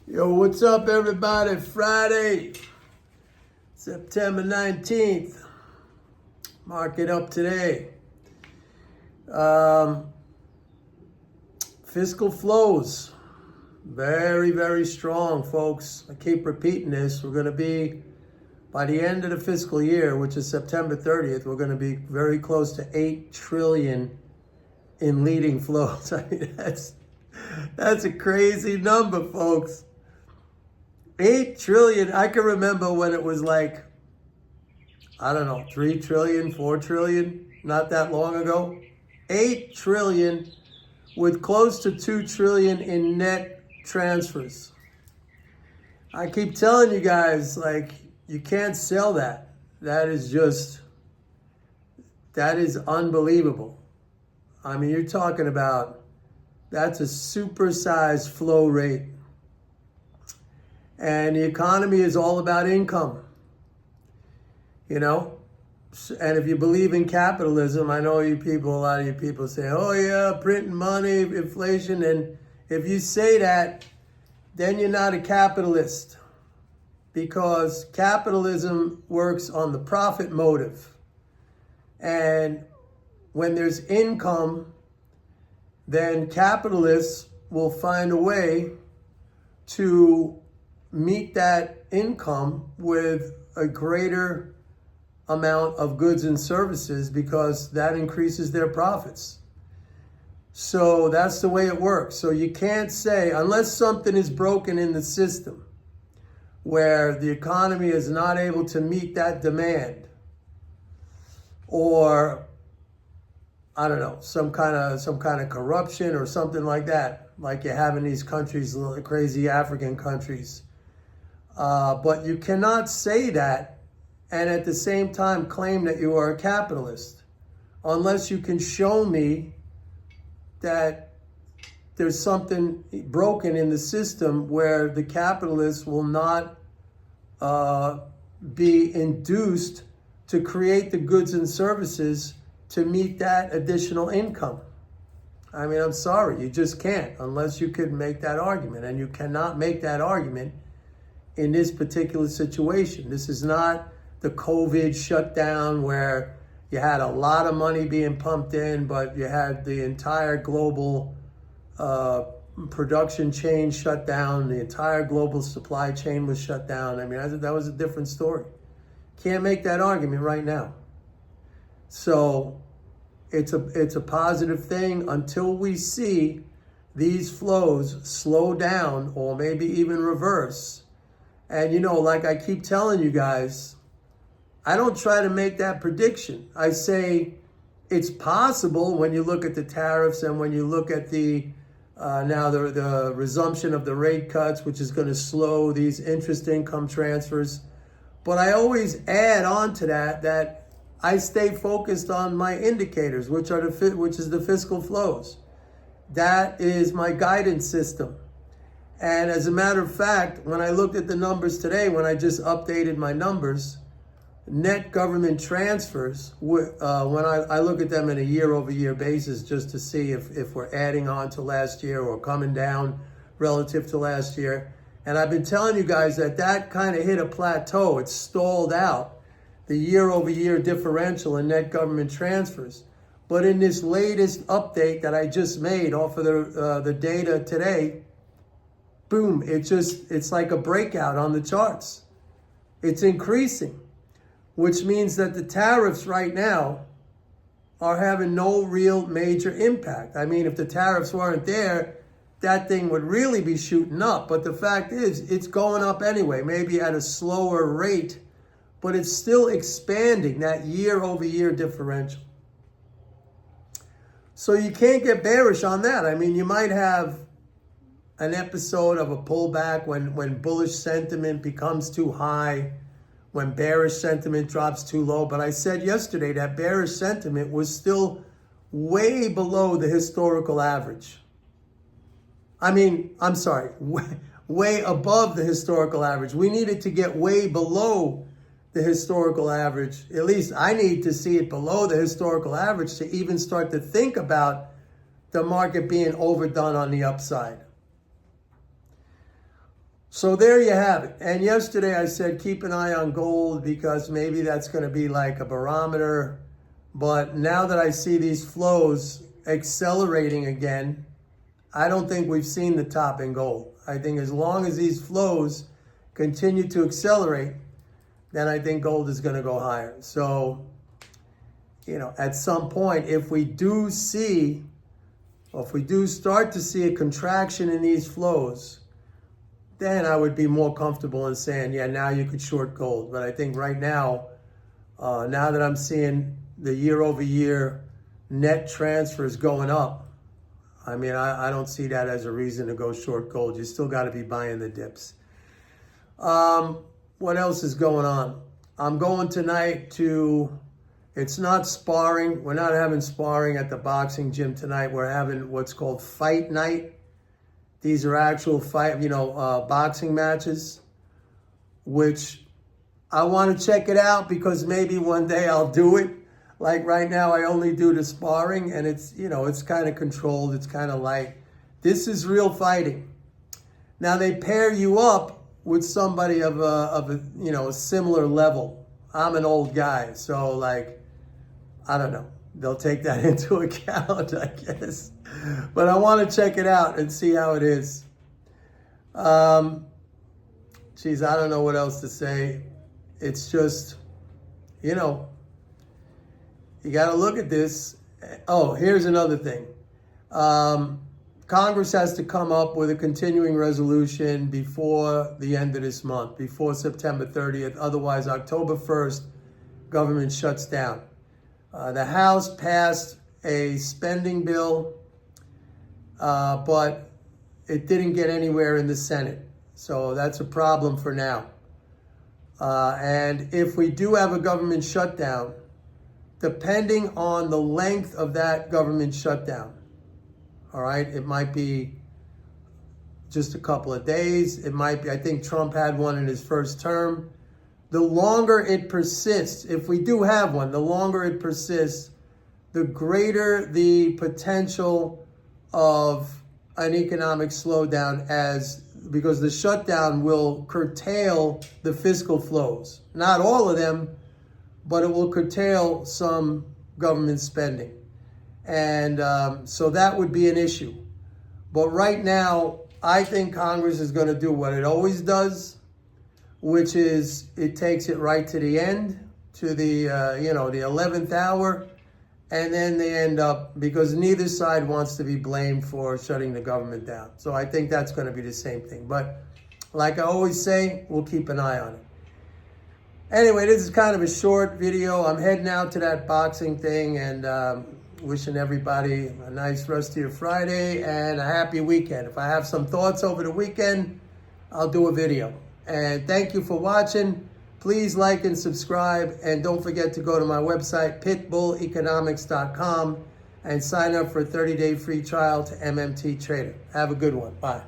Yo, what's up, everybody? Friday, September 19th. Market up today. Fiscal flows, very, very strong, folks. I keep repeating this. We're going to be, by the end of the fiscal year, which is September 30th, we're going to be very close to 8 trillion in leading flows. I mean, that's a crazy number, folks. 8 trillion. I can remember when it was like, I don't know, 3 trillion, 4 trillion, not that long ago. 8 trillion with close to 2 trillion in net transfers. I keep telling you guys, like, you can't sell that. That is unbelievable. I mean, you're talking about, that's a supersized flow rate. And the economy is all about income, you know? And if you believe in capitalism, I know a lot of you people say, oh yeah, printing money, inflation. And if you say that, then you're not a capitalist, because capitalism works on the profit motive. And when there's income, then capitalists will find a way to meet that income with a greater amount of goods and services, because that increases their profits. So that's the way it works. So you can't say, unless something is broken in the system where the economy is not able to meet that demand, or I don't know, some kind of corruption or something like that, like you have in these countries, crazy African countries. But you cannot say that and at the same time claim that you are a capitalist, unless you can show me that there's something broken in the system where the capitalists will not be induced to create the goods and services to meet that additional income. I mean, I'm sorry, you just can't, unless you could make that argument. And you cannot make that argument in this particular situation. This is not the COVID shutdown where you had a lot of money being pumped in, but you had the entire global production chain shut down. The entire global supply chain was shut down. I mean, that was a different story. Can't make that argument right now. So it's a positive thing until we see these flows slow down or maybe even reverse. And, you know, like I keep telling you guys, I don't try to make that prediction. I say it's possible when you look at the tariffs and when you look at the resumption of the rate cuts, which is going to slow these interest income transfers. But I always add on to that I stay focused on my indicators, which is the fiscal flows. That is my guidance system. And as a matter of fact, when I looked at the numbers today, when I just updated my numbers, net government transfers, when I look at them in a year-over-year basis just to see if we're adding on to last year or coming down relative to last year. And I've been telling you guys that kind of hit a plateau. It stalled out, the year-over-year differential in net government transfers. But in this latest update that I just made off of the data today, boom, it's like a breakout on the charts. It's increasing, which means that the tariffs right now are having no real major impact. I mean, if the tariffs weren't there, that thing would really be shooting up. But the fact is, it's going up anyway, maybe at a slower rate, but it's still expanding that year-over-year differential. So you can't get bearish on that. I mean, you might have an episode of a pullback when bullish sentiment becomes too high, when bearish sentiment drops too low. But I said yesterday that bearish sentiment was still way below the historical average. I mean, I'm sorry, way above the historical average. We needed to get way below the historical average. At least I need to see it below the historical average to even start to think about the market being overdone on the upside. So there you have it. And yesterday I said keep an eye on gold because maybe that's going to be like a barometer. But now that I see these flows accelerating again, I don't think we've seen the top in gold. I think as long as these flows continue to accelerate, then I think gold is going to go higher. So, at some point, if we do start to see a contraction in these flows, then I would be more comfortable in saying, yeah, now you could short gold. But I think right now, now that I'm seeing the year-over-year net transfers going up, I mean, I don't see that as a reason to go short gold. You still got to be buying the dips. What else is going on? I'm going tonight to, it's not sparring. We're not having sparring at the boxing gym tonight. We're having what's called fight night. These are actual boxing matches, which I want to check it out because maybe one day I'll do it. Like right now, I only do the sparring and it's, it's kind of controlled. It's kind of light. This is real fighting. Now they pair you up with somebody of a similar level. I'm an old guy, so I don't know. They'll take that into account, I guess. But I want to check it out and see how it is. I don't know what else to say. It's just, you got to look at this. Oh, here's another thing. Congress has to come up with a continuing resolution before the end of this month, before September 30th. Otherwise, October 1st, government shuts down. The House passed a spending bill, but it didn't get anywhere in the Senate. So that's a problem for now. And if we do have a government shutdown, depending on the length of that government shutdown, all right, it might be just a couple of days. It might be, I think Trump had one in his first term. The longer it persists, if we do have one, the longer it persists, the greater the potential of an economic slowdown because the shutdown will curtail the fiscal flows. Not all of them, but it will curtail some government spending. And so that would be an issue. But right now, I think Congress is going to do what it always does, which is it takes it right to the end, to the 11th hour, and then they end up, because neither side wants to be blamed for shutting the government down. So I think that's going to be the same thing. But like I always say, we'll keep an eye on it. Anyway, this is kind of a short video. I'm heading out to that boxing thing and wishing everybody a nice rest of your Friday and a happy weekend. If I have some thoughts over the weekend, I'll do a video. And thank you for watching. Please like and subscribe. And don't forget to go to my website, pitbulleconomics.com, and sign up for a 30-day free trial to MMT Trader. Have a good one. Bye.